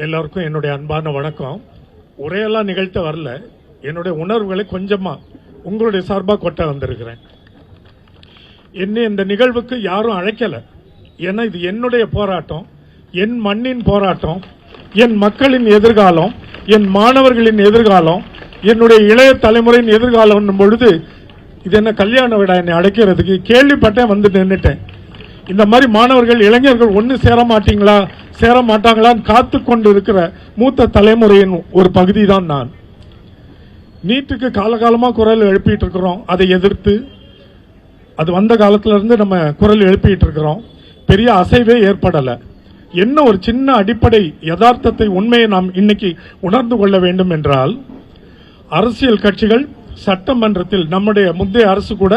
எல்லாருக்கும் என்னுடைய அன்பான வணக்கம். உரையெல்லாம் நிகழ்த்த வரல, என்னுடைய உணர்வுகளை கொஞ்சமா உங்களுடைய சார்பாக கொட்ட வந்திருக்கிறேன். என்னை இந்த நிகழ்வுக்கு யாரும் அழைக்கல. ஏன்னா இது என்னுடைய போராட்டம், என் மண்ணின் போராட்டம், என் மக்களின் எதிர்காலம், என் மாணவர்களின் எதிர்காலம், என்னுடைய இளைய தலைமுறையின் எதிர்காலம் பொழுது இது என்ன கல்யாண விழா என்னை அழைக்கிறதுக்கு கேள்விப்பட்டேன், வந்து நின்றுட்டேன். இந்த மாதிரி மாணவர்கள் இளைஞர்கள் ஒன்று சேர மாட்டீங்களா சேர மாட்டாங்களான்னு காத்து கொண்டு இருக்கிற மூத்த தலைமுறையின் ஒரு பகுதி தான் நான். நீட்டுக்கு காலகாலமாக குரல் எழுப்பிட்டு இருக்கிறோம். அதை எதிர்த்து அது வந்த காலத்துல இருந்து நம்ம குரல் எழுப்பிட்டு இருக்கிறோம். பெரிய அசைவே ஏற்படலை. என்ன ஒரு சின்ன அடிப்படை யதார்த்தத்தை உண்மையை நாம் இன்னைக்கு உணர்ந்து கொள்ள வேண்டும் என்றால், அரசியல் கட்சிகள் சட்டமன்றத்தில், நம்முடைய முந்தைய அரசு கூட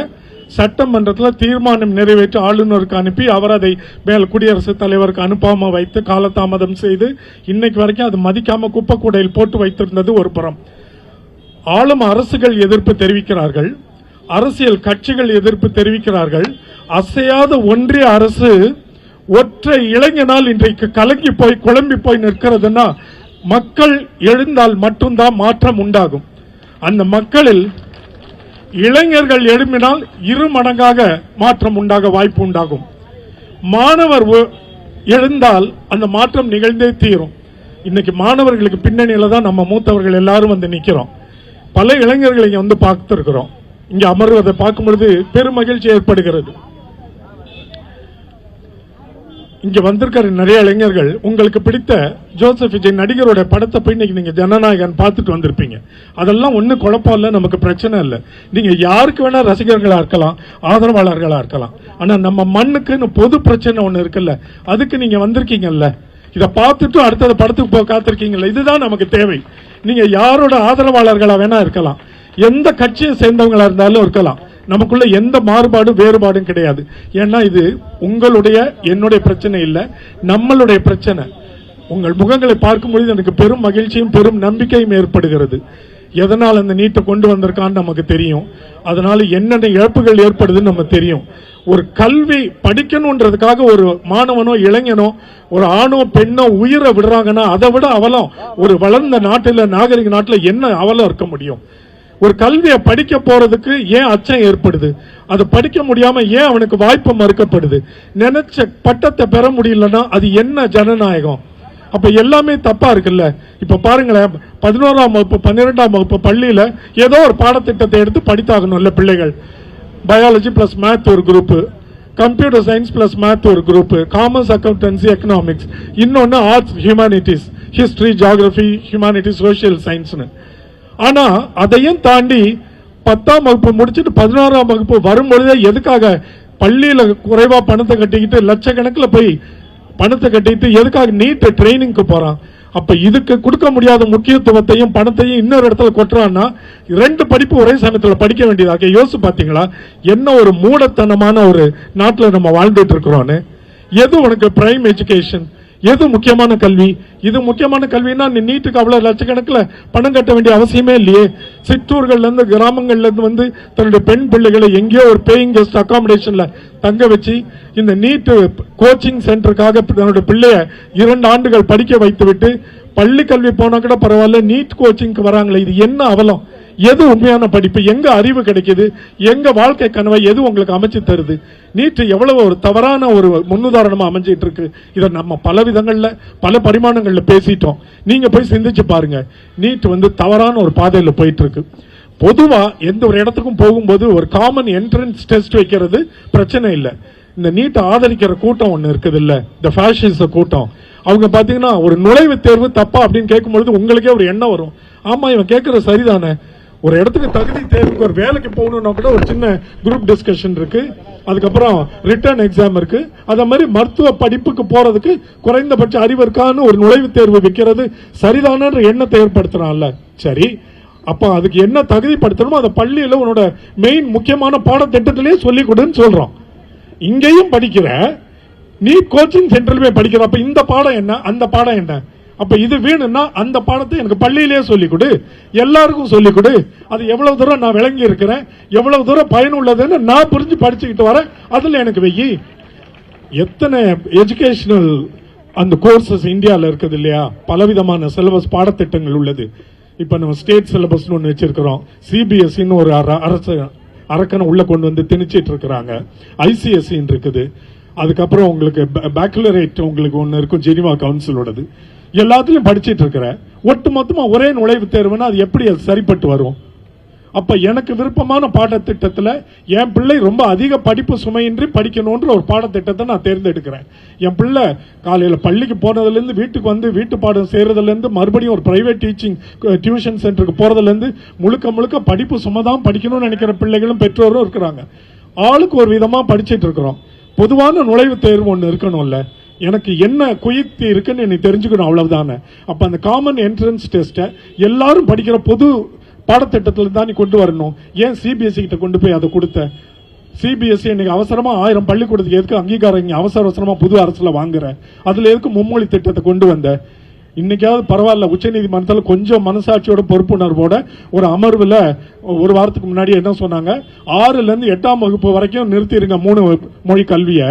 சட்டமன்றத்தில் தீர்மானம் நிறைவேற்றி ஆளுநருக்கு அனுப்பி அவர் அதை மேல் குடியரசுத் தலைவருக்கு அனுப்பாம வைத்து காலதாமதம் செய்து இன்னைக்கு வரைக்கும் அது மதிக்காம குப்பைக்கூடையில் போட்டு வைத்திருந்தது ஒரு புறம். ஆளும் அரசுகள் எதிர்ப்பு தெரிவிக்கிறார்கள், அரசியல் கட்சிகள் எதிர்ப்பு தெரிவிக்கிறார்கள். அசையாத ஒன்றிய அரசு ஒற்றை இளைஞனால் இன்றைக்கு கலங்கி போய் குழம்பி போய் நிற்கிறதுனா, மக்கள் எழுந்தால் மட்டும்தான் மாற்றம் உண்டாகும். அந்த மக்களில் இளைஞர்கள் எழுப்பினால் 2 மடங்காக மாற்றம் உண்டாக வாய்ப்பு உண்டாகும். மாணவர் எழுந்தால் அந்த மாற்றம் நிகழ்ந்தே தீரும். இன்னைக்கு மாணவர்களுக்கு பின்னணியில தான் நம்ம மூத்தவர்கள் எல்லாரும் வந்து நிக்கிறோம். பல இளைஞர்களை இங்க வந்து பார்த்திருக்கிறோம். இங்க அமர்வதை பார்க்கும் பொழுது பெரும் மகிழ்ச்சி ஏற்படுகிறது. இங்க வந்திருக்கிற நிறைய இளைஞர்கள் உங்களுக்கு பிடித்த ஜோசப் விஜய் நடிகரோட படத்தை போய் இன்னைக்கு நீங்க ஜனநாயகன் பார்த்துட்டு வந்திருப்பீங்க. அதெல்லாம் ஒண்ணு குழப்பம் இல்லை, நமக்கு பிரச்சனை இல்லை. நீங்க யாருக்கு வேணா ரசிகர்களா இருக்கலாம், ஆதரவாளர்களா இருக்கலாம். ஆனா நம்ம மண்ணுக்குன்னு பொது பிரச்சனை ஒண்ணு இருக்குல்ல, அதுக்கு நீங்க வந்திருக்கீங்கல்ல. இதை பார்த்துட்டு அடுத்த படத்துக்கு போக காத்திருக்கீங்கல்ல, இதுதான் நமக்கு தேவை. நீங்க யாரோட ஆதரவாளர்களா வேணா இருக்கலாம், எந்த கட்சியை சேர்ந்தவங்களா இருந்தாலும் இருக்கலாம். நமக்குள்ள எந்த மாறுபாடும் வேறுபாடும் கிடையாது. ஏன்னா இது உங்களுடைய என்னுடைய பிரச்சனை இல்லை, நம்மளுடைய பிரச்சனை. உங்கள் முகங்களை பார்க்கும் பொழுது எனக்கு பெரும் மகிழ்ச்சியும் பெரும் நம்பிக்கையும் ஏற்படுகிறது. எதனால் அந்த நீட்டை கொண்டு வந்திருக்கான்னு நமக்கு தெரியும். அதனால என்னென்ன இழப்புகள் ஏற்படுதுன்னு நமக்கு தெரியும். ஒரு கல்வி படிக்கணும்ன்றதுக்காக ஒரு மாணவனோ இளைஞனோ ஒரு ஆணோ பெண்ணோ உயிரை விடுறாங்கன்னா அதை விட அவலம் ஒரு வளர்ந்த நாட்டில், நாகரிக நாட்டில் என்ன அவலம் இருக்க முடியும்? ஒரு கல்வியை படிக்க போறதுக்கு ஏன் அச்சம் ஏற்படுது? அதை படிக்க முடியாம ஏன் அவனுக்கு வாய்ப்பு மறுக்கப்படுது? நினைச்ச பட்டத்தை பெற முடியலன்னா அது என்ன ஜனநாயகம்? அப்ப எல்லாமே தப்பா இருக்குல்ல. இப்ப பாருங்களேன், 11ஆம் வகுப்பு 12ஆம் வகுப்பு பள்ளியில ஏதோ ஒரு பாடத்திட்டத்தை எடுத்து படித்தாகணும்ல பிள்ளைகள். பயாலஜி பிளஸ் மேத் ஒரு group, computer science plus math ஒரு குரூப், காமர்ஸ் அக்கௌண்டன்சி எக்கனாமிக்ஸ், இன்னொன்னு arts humanities, history geography humanities social சயின்ஸ்னு. ஆனா அதையும் தாண்டி 10ஆம் வகுப்பு முடிச்சுட்டு 11ஆம் வகுப்பு வரும்பொழுதே எதுக்காக பள்ளியில குறைவா பணத்தை கட்டிக்கிட்டு லட்சக்கணக்கில் போய் பணத்தை கட்டிட்டு எதுக்காக நீட் ட்ரைனிங்க்கு போறான்? அப்ப இதுக்கு கொடுக்க முடியாத முக்கியத்துவத்தையும் பணத்தையும் இன்னொரு இடத்துல கொட்டுறான்னா 2 படிப்பு ஒரே சமயத்தில் படிக்க வேண்டியதாக. யோசிச்சு பாத்தீங்களா என்ன ஒரு மூடத்தனமான ஒரு நாட்டில் நம்ம வாழ்ந்துட்டு இருக்கிறோன்னு? எது உனக்கு பிரைம் எஜுகேஷன், எது முக்கியமான கல்வி? இது முக்கியமான கல்வினா நீ நீட்டுக்கு அவ்வளவு லட்சக்கணக்கில் பணம் கட்ட வேண்டிய அவசியமே இல்லையே. சிற்றூர்கள்ல இருந்து கிராமங்கள்ல இருந்து வந்து தன்னுடைய பெண் பிள்ளைகளை எங்கேயோ ஒரு பேயிங் கெஸ்ட் அகாமடேஷன்ல தங்க வச்சு இந்த நீட்டு கோச்சிங் சென்டருக்காக தன்னுடைய பிள்ளைய 2 ஆண்டுகள் படிக்க வைத்து விட்டு பள்ளி கல்வி போனா கூட பரவாயில்ல, நீட் கோச்சிங்க்கு வராங்களே, இது என்ன அவலம்? எது உண்மையான படிப்பு? எங்க அறிவு கிடைக்குது? எங்க வாழ்க்கை கனவை எது உங்களுக்கு அமைச்சு தருது? நீட்டு எவ்வளவு ஒரு தவறான ஒரு முன்னுதாரணமா அமைஞ்சிட்டு இருக்கு. இதை நம்ம பல விதங்கள்ல பல பரிமாணங்கள்ல பேசிட்டோம். நீங்க போய் சிந்திச்சு பாருங்க. நீட் தவறான ஒரு பாதையில போயிட்டு இருக்கு. பொதுவா எந்த ஒரு இடத்துக்கும் போகும்போது ஒரு காமன் என்ட்ரன்ஸ் டெஸ்ட் வைக்கிறது பிரச்சனை இல்லை. இந்த நீட்டை ஆதரிக்கிற கூட்டம் ஒண்ணு இருக்குது இல்ல, இந்த ஃபேஷிச கூட்டம். அவங்க பாத்தீங்கன்னா ஒரு நுழைவுத் தேர்வு தப்பா அப்படின்னு கேட்கும்பொழுது உங்களுக்கே ஒரு எண்ணம் வரும், ஆமா இவன் கேட்கறது சரிதானே. ஒரு இடத்துக்கு தகுதி தேர்வுக்கு ஒரு வேலைக்கு போகணும்னா கூட ஒரு சின்ன குரூப் டிஸ்கஷன் இருக்கு, அதுக்கப்புறம் ரிட்டர்ன் எக்ஸாம் இருக்கு. அத மாதிரி மருத்துவ படிப்புக்கு போறதுக்கு குறைந்தபட்ச அறிவு இருக்கான்னு ஒரு நுழைவுத் தேர்வு வைக்கிறது சரிதான எண்ணத்தை ஏற்படுத்துறான்ல. சரி, அப்ப அதுக்கு என்ன தகுதிப்படுத்தணுமோ அதை பள்ளியில உன்னோட மெயின் முக்கியமான பாடத்திட்டத்திலேயே சொல்லிக் கொடுன்னு சொல்றோம். இங்கேயும் படிக்கிற நீ கோச்சிங் சென்டர்ல படிக்கிற, அப்ப இந்த பாடம் என்ன, அந்த பாடம் என்ன? அப்ப இது வேணும்னா அந்த பாடத்தை எனக்கு பள்ளியிலேயே சொல்லிக் கொடு, எல்லாருக்கும் சொல்லிக் கொடு. அது எவ்வளவு தூரம் நான் விளங்கி இருக்கிறேன், எவ்வளவு தூரம் பயனுள்ளதுன்னு நான் புரிஞ்சு படிச்சுக்கிட்டு வரேன், அதுல எனக்கு வெயி. எத்தனை எஜுகேஷனல் அந்த கோர்சஸ் இந்தியாவில் இருக்குது இல்லையா, பலவிதமான சிலபஸ் பாடத்திட்டங்கள் உள்ளது. இப்ப நம்ம ஸ்டேட் சிலபஸ் ஒன்று வச்சிருக்கிறோம், சிபிஎஸ்இன்னு ஒரு அரசு அரக்கனை உள்ள கொண்டு வந்து திணிச்சிட்டு இருக்கிறாங்க, ஐசிஎஸ்இ இருக்குது. அதுக்கப்புறம் உங்களுக்கு பேக்குலரேட் உங்களுக்கு ஒன்று இருக்கும், ஜெனிவா கவுன்சிலோடது. எல்லாத்துலயும் படிச்சிட்டு இருக்கிற ஒட்டு மொத்தமா ஒரே நுழைவுத் தேர்வுன்னா அது எப்படி அது சரிப்பட்டு வரும்? அப்ப எனக்கு விருப்பமான பாடத்திட்டத்தில் என் பிள்ளை ரொம்ப அதிக படிப்பு சுமையின்றி படிக்கணும்ன்ற ஒரு பாடத்திட்டத்தை நான் தேர்ந்தெடுக்கிறேன். என் பிள்ளை காலையில பள்ளிக்கு போனதுலேருந்து வீட்டுக்கு வந்து வீட்டு பாடம் செய்யறதுலேருந்து மறுபடியும் ஒரு பிரைவேட் டீச்சிங் டியூஷன் சென்டருக்கு போறதுலேருந்து முழுக்க முழுக்க படிப்பு சுமை தான் படிக்கணும்னு நினைக்கிற பிள்ளைகளும் பெற்றோரும் இருக்கிறாங்க. ஆளுக்கு ஒரு விதமா படிச்சுட்டு இருக்கிறோம். பொதுவான நுழைவுத் தேர்வு ஒன்று இருக்கணும்ல, எனக்கு என்ன குயுக்தி இருக்குன்னு எனக்கு தெரிஞ்சுக்கணும், அவ்வளவுதானே. அப்ப அந்த காமன் என்ட்ரன்ஸ் டெஸ்ட்டை எல்லாரும் படிக்கிற பொது பாடத்திட்டத்தில் தான் நீ கொண்டு வரணும். ஏன் சிபிஎஸ்இ கிட்ட கொண்டு போய் அதை கொடுத்த? சிபிஎஸ்இ இன்னைக்கு அவசரமா 1000 பள்ளிக்கூடத்துக்கு எதுக்கு அங்கீகாரம் இங்க அவசரமா புது அரசுல வாங்குற? அதுல எதுக்கு மும்மொழி திட்டத்தை கொண்டு வந்த? இன்னைக்காவது பரவாயில்ல, உச்ச நீதிமன்றத்தில் கொஞ்சம் மனசாட்சியோட பொறுப்புணர்வோட ஒரு அமர்வுல ஒரு வாரத்துக்கு முன்னாடி என்ன சொன்னாங்க, 6ல இருந்து 8ஆம் வகுப்பு வரைக்கும் நிறுத்திடுங்க 3 மொழி கல்வியை,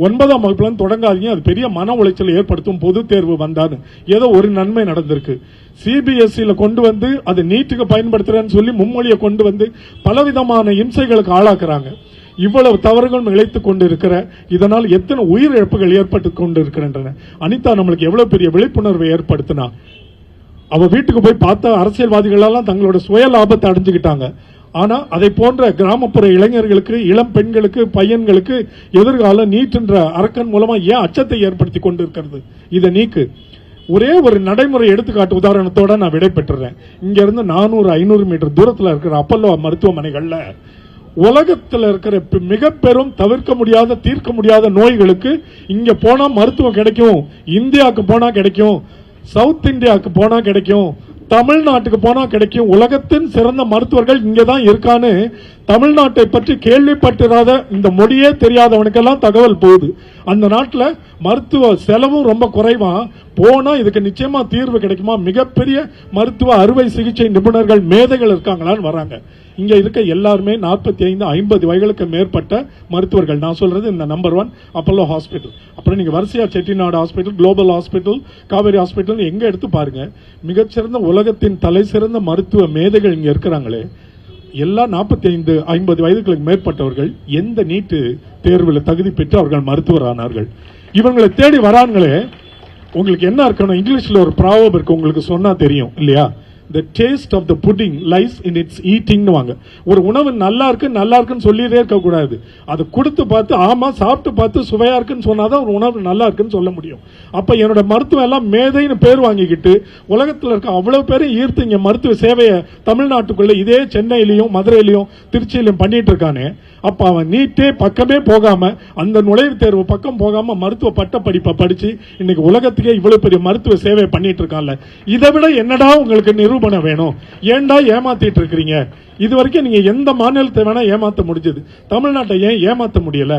9ஆம் வகுப்புல தொடங்காதீங்க, அது பெரிய மன உளைச்சல் ஏற்படுத்தும் பொது தேர்வு வந்தான்னு. ஏதோ ஒரு நன்மை நடந்திருக்கு. சிபிஎஸ்இல கொண்டு வந்து அது நீட்டுக்கு பயன்படுத்துறேன்னு சொல்லி மும்மொழியை கொண்டு வந்து பலவிதமான இம்சைகளுக்கு ஆளாக்குறாங்க. இவ்வளவு தவறுகளும் இழைத்துக் கொண்டு இருக்கிற, இதனால் எத்தனை உயிரிழப்புகள் ஏற்பட்டு கொண்டு இருக்கின்றன. அனிதா நம்மளுக்கு எவ்வளவு பெரிய விழிப்புணர்வை ஏற்படுத்தினா, அவ வீட்டுக்கு போய் பார்த்தா அரசியல்வாதிகள் எல்லாம் தங்களோட சுய லாபத்தை அடைஞ்சுக்கிட்டாங்க. ஆனா அதை போன்ற கிராமப்புற இளைஞர்களுக்கு, இளம் பெண்களுக்கு, பையன்களுக்கு எதிர்கால நீட்டுன்ற அரக்கன் மூலமா ஏன் அச்சத்தை ஏற்படுத்தி கொண்டு இருக்கிறது? இதை நீக்கு. ஒரே ஒரு நடைமுறை எடுத்துக்காட்டு உதாரணத்தோட நான் விடை பெற்றுறேன். இங்க இருந்து 400-500 மீட்டர் தூரத்தில் இருக்கிற அப்பல்லோ மருத்துவமனைகள்ல உலகத்தில் இருக்கிற மிக பெரும் தவிர்க்க முடியாத, தீர்க்க முடியாத நோய்களுக்கு இங்க போனா மருத்துவம் கிடைக்கும். இந்தியாவுக்கு போனா கிடைக்கும், சவுத் இந்தியாவுக்கு போனா கிடைக்கும், தமிழ்நாட்டுக்கு போனா கிடைக்கும். உலகத்தின் சிறந்த மருத்துவர்கள் இங்கதான் இருக்கான்னு தமிழ்நாட்டை பற்றி கேள்விப்பட்டிராத, இந்த மொழியே தெரியாதவனுக்கெல்லாம் தகவல் போகுது. அந்த நாட்டில் மருத்துவ செலவும் ரொம்ப குறைவா, போனா இதுக்கு நிச்சயமா தீர்வு கிடைக்குமா, மிகப்பெரிய மருத்துவ அறுவை சிகிச்சை நிபுணர்கள் மேதைகள் இருக்காங்களான்னு வராங்க. இங்க இருக்க எல்லாருமே 45-50 வயதுக்கு மேற்பட்ட மருத்துவர்கள். நான் சொல்றது இந்த நம்பர் 1 அப்பல்லோ ஹாஸ்பிட்டல். அப்புறம் நீங்க வரிசையா Chettinad hospital, global hospital, Kaveri hospital எங்க எடுத்து பாருங்க, மிகச்சிறந்த உலகத்தின் தலை சிறந்த மருத்துவ மேதைகள் இங்க இருக்கிறாங்களே, எல்லா 45-50 வயதுகளுக்கு மேற்பட்டவர்கள் எந்த நீட்டு தேர்வில் தகுதி பெற்று அவர்கள் மருத்துவர் ஆனார்கள். இவங்களை தேடி வராங்களே. உங்களுக்கு என்ன இருக்கணும், இங்கிலீஷ்ல ஒரு ப்ராவர்ப் இருக்கு, உங்களுக்கு சொன்னா தெரியும் இல்லையா, the taste of the pudding lies in its eating னுவாங்க. ஒரு உணவு நல்லா இருக்குன்னு சொல்லிட்டே இருக்க கூடாது, அது கொடுத்து பார்த்து, ஆமா சாப்பிட்டு பார்த்து சுவையா இருக்குன்னு சொன்னாதான் ஒரு உணவு நல்லா இருக்குன்னு சொல்ல முடியும். அப்ப என்னோட மருத்துவம் எல்லாம் மேதைன்னு பேர் வாங்கிக்கிட்டு உலகத்தில் இருக்க அவ்வளவு பேரும் ஈர்த்து இங்க மருத்துவ சேவையை தமிழ்நாட்டுக்குள்ள இதே சென்னையிலையும் மதுரையிலையும் திருச்சியிலையும் பண்ணிட்டு இருக்கானே. அப்ப அவன் நீட்டே பக்கமே போகாம, அந்த நுழைவுத் தேர்வு பக்கம் போகாம மருத்துவ பட்ட படிப்பை படிச்சு இன்னைக்கு உலகத்துக்கே இவ்வளவு பெரிய மருத்துவ சேவை பண்ணிட்டு இருக்கான்ல. இதை விட என்னடா உங்களுக்கு நிரூபணம் வேணும்? ஏன்டா ஏமாத்திட்டு இருக்கிறீங்க? இது வரைக்கும் நீங்க எந்த மாநிலத்தை வேணா ஏமாத்த முடிஞ்சது, தமிழ்நாட்டை ஏன் ஏமாத்த முடியல?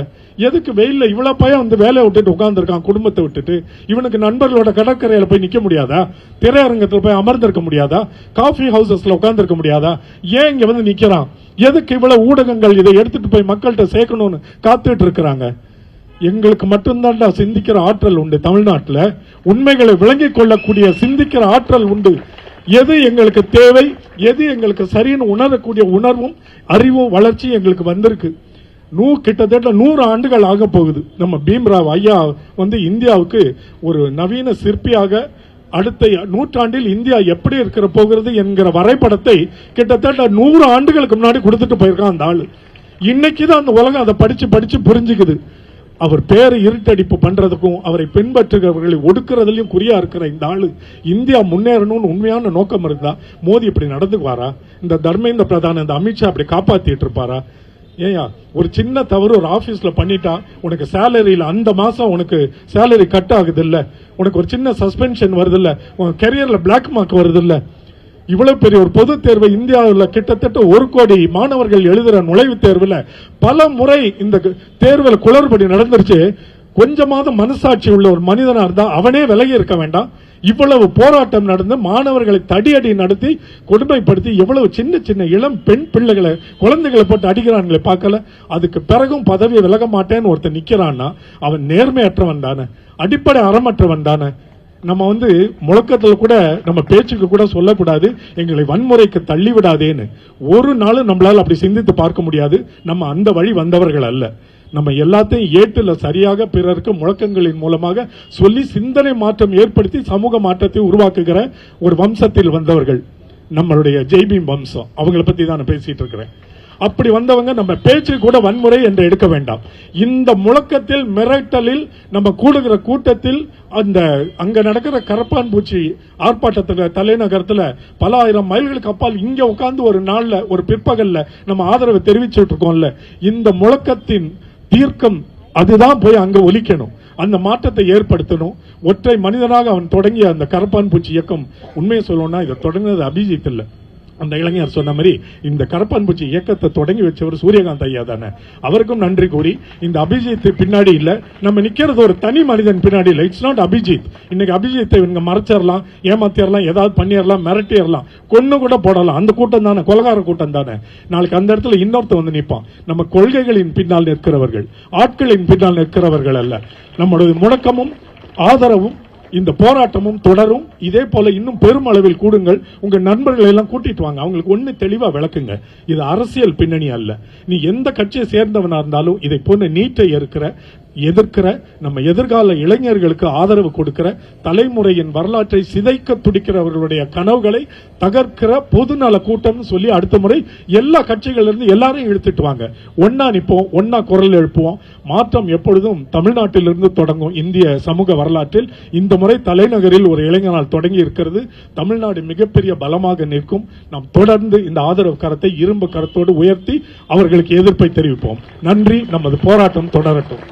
எதுக்கு வெயில்ல இவ்வளவு பையன் வந்து வேலையை விட்டுட்டு உட்கார்ந்துருக்கான், குடும்பத்தை விட்டுட்டு? இவனுக்கு நண்பர்களோட கடற்கரையில போய் நிக்க முடியாதா? திரையரங்கத்தில் போய் அமர்ந்திருக்க முடியாதா? காஃபி ஹவுசஸ்ல உட்கார்ந்துருக்க முடியாதா? ஏன் இங்க வந்து நிக்கிறான்? எதுக்கு இவ்வளவு ஊடகங்கள் இதை எடுத்துட்டு போய் மக்கள்கிட்ட சேர்க்கணும்னு காத்துட்டு இருக்கிறாங்க? எங்களுக்கு மட்டும்தான் சிந்திக்கிற ஆற்றல் உண்டு தமிழ்நாட்டில், உண்மைகளை விளங்கிக் கொள்ளக்கூடிய சிந்திக்கிற ஆற்றல் உண்டு. எது எங்களுக்கு தேவை, எது எங்களுக்கு சரின்னு உணரக்கூடிய உணர்வும் அறிவும் வளர்ச்சி எங்களுக்கு வந்திருக்கு. கிட்டத்தட்ட 100 ஆண்டுகள் ஆக போகுது. நம்ம பீம்ராவ் ஐயா வந்து இந்தியாவுக்கு ஒரு நவீன சிற்பியாக அடுத்த நூற்றாண்டில் இந்தியா எப்படி இருக்கிற போகிறது என்கிற வரைபடத்தை கிட்டத்தட்ட 100 ஆண்டுகளுக்கு முன்னாடி கொடுத்துட்டு போயிருக்கான் அந்த ஆளு. இன்னைக்குதான் அந்த உலகம் அதை படிச்சு புரிஞ்சுக்குது. அவர் பேரை இருட்டடிப்பு பண்றதுக்கும் அவரை பின்பற்றுகிறவர்களை ஒடுக்கிறதுலயும் குறியா இருக்கிற இந்த ஆளு இந்தியா முன்னேறணும்னு உண்மையான நோக்கம் இருந்தா மோடி இப்படி நடந்துக்குவாரா? இந்த தர்மேந்திர பிரதான், இந்த அமித்ஷா அப்படி காப்பாத்திட்டு இருப்பாரா? ஏயா, ஒரு சின்ன தவறு ஒரு ஆபீஸ்ல பண்ணிட்டா உனக்கு சேலரியில அந்த மாசம் உனக்கு சேலரி கட் ஆகுது இல்ல, உனக்கு ஒரு சின்ன சஸ்பென்ஷன் வருது இல்ல, உங்க கெரியர்ல பிளாக் மார்க் வருது இல்ல. இவ்வளவு பெரிய ஒரு பொது தேர்வை இந்தியாவில் கிட்டத்தட்ட 1 கோடி மாணவர்கள் எழுதுற நுழைவுத் தேர்வில் பல முறை இந்த தேர்வில் குளறுபடி நடந்துருச்சு. கொஞ்சமாவது மனசாட்சி உள்ள ஒரு மனிதனா இருந்தா அவனே விலகி இருக்க வேண்டாம். இவ்வளவு போராட்டம் நடந்து மாணவர்களை தடியடி நடத்தி கொடுமைப்படுத்தி எவ்வளவு சின்ன சின்ன இளம் பெண் பிள்ளைகளை குழந்தைகளை போட்டு அடிக்கிறான்களை பார்க்கல. அதுக்கு பிறகும் பதவியை விலக மாட்டேன்னு ஒருத்தர் நிக்கிறான்னா அவன் நேர்மையற்றவன் தானே, அடிப்படை அறமற்றவன் தானே. நம்ம முழக்கத்தில் கூட நம்ம பேச்சுக்கு கூட சொல்லக்கூடாது எங்களை வன்முறைக்கு தள்ளிவிடாதேன்னு. ஒரு நாளும் நம்மளால அப்படி சிந்தித்து பார்க்க முடியாது. நம்ம அந்த வழி வந்தவர்கள் அல்ல. நம்ம எல்லாத்தையும் ஏட்டுல சரியாக பிறருக்கு முழக்கங்களின் மூலமாக சொல்லி சிந்தனை மாற்றம் ஏற்படுத்தி சமூக மாற்றத்தை உருவாக்குகிற ஒரு வம்சத்தில் வந்தவர்கள் நம்மளுடைய ஜெய்பீம் வம்சம். அவங்களை பத்தி தான் நான் பேசிட்டு இருக்கிறேன். அப்படி வந்தவங்க நம்ம பேச்சு கூட வன்முறை என்று எடுக்க வேண்டாம். இந்த முழக்கத்தில் மிரட்டலில் நம்ம கூடுகிற கூட்டத்தில் அந்த அங்க நடக்கிற கரப்பான் பூச்சி ஆர்ப்பாட்டத்தில் தலைநகரத்தில் பல ஆயிரம் மைல்களுக்கு அப்பால் இங்க உட்கார்ந்து ஒரு நாள்ல ஒரு பிற்பகல்ல நம்ம ஆதரவை தெரிவிச்சுட்டு இருக்கோம்ல, இந்த முழக்கத்தின் தீர்க்கம் அதுதான் போய் அங்க ஒலிக்கணும். அந்த மாற்றத்தை ஏற்படுத்தணும். ஒற்றை மனிதனாக அவன் தொடங்கிய அந்த கரப்பான் பூச்சி இயக்கம், உண்மையை சொல்லணும்னா இதை தொடங்கினது அபிஜித் இல்ல. அந்த இளைஞர் சொன்ன மாதிரி இந்த கரப்பான் பூச்சி இயக்கத்தை தொடங்கி வச்சவர் சூரியகாந்த் ஐயா தானே. அவருக்கும் நன்றி கூறி, இந்த அபிஜித் பின்னாடி இல்ல, நம்ம நிக்கிறது ஒரு தனி மனிதன் பின்னாடி இல்ல. It's not Abhijit. இன்னைக்கு அபிஜித்தை இவங்க மறைச்சிடலாம், ஏமாத்திரலாம், ஏதாவது பண்ணிடலாம், மிரட்டிடலாம், கொன்னு கூட போடலாம். அந்த கூட்டம் தானே, கொலகார கூட்டம் தானே. நாளைக்கு அந்த இடத்துல இன்னொருத்த வந்து நிற்பான். நம்ம கொள்கைகளின் பின்னால் நிற்கிறவர்கள், ஆட்களின் பின்னால் நிற்கிறவர்கள் அல்ல. நம்முடைய முழக்கமும் ஆதரவும் இந்த போராட்டமும் தொடரும். இதே போல இன்னும் பெருமளவில் கூடுங்கள். உங்க நண்பர்களை எல்லாம் கூட்டிட்டு வாங்க. அவங்களுக்கு ஒண்ணு தெளிவா விளக்குங்க. இது அரசியல் பின்னணி அல்ல. நீ எந்த கட்சியை சேர்ந்தவனா இருந்தாலும் இதை போன்ற நீட்டை எதிர்க்கிற நம்ம எதிர்கால இளைஞர்களுக்கு ஆதரவு கொடுக்கிற, தலைமுறையின் வரலாற்றை சிதைக்க துடிக்கிறவர்களுடைய கனவுகளை தகர்க்கிற பொதுநல கூட்டம் சொல்லி அடுத்த முறை எல்லா கட்சிகளிலிருந்து எல்லாரையும் இழுத்துட்டு வாங்க. ஒன்னா நிப்போம், ஒன்னா குரல் எழுப்புவோம். மாற்றம் எப்பொழுதும் தமிழ்நாட்டிலிருந்து தொடங்கும். இந்திய சமூக வரலாற்றில் இந்த முறை தலைநகரில் ஒரு இளைஞனால் தொடங்கி இருக்கிறது. தமிழ்நாடு மிகப்பெரிய பலமாக நிற்கும். நாம் தொடர்ந்து இந்த ஆதரவு கரத்தை இரும்பு கரத்தோடு உயர்த்தி அவர்களுக்கு எதிர்ப்பை தெரிவிப்போம். நன்றி. நமது போராட்டம் தொடரட்டும்.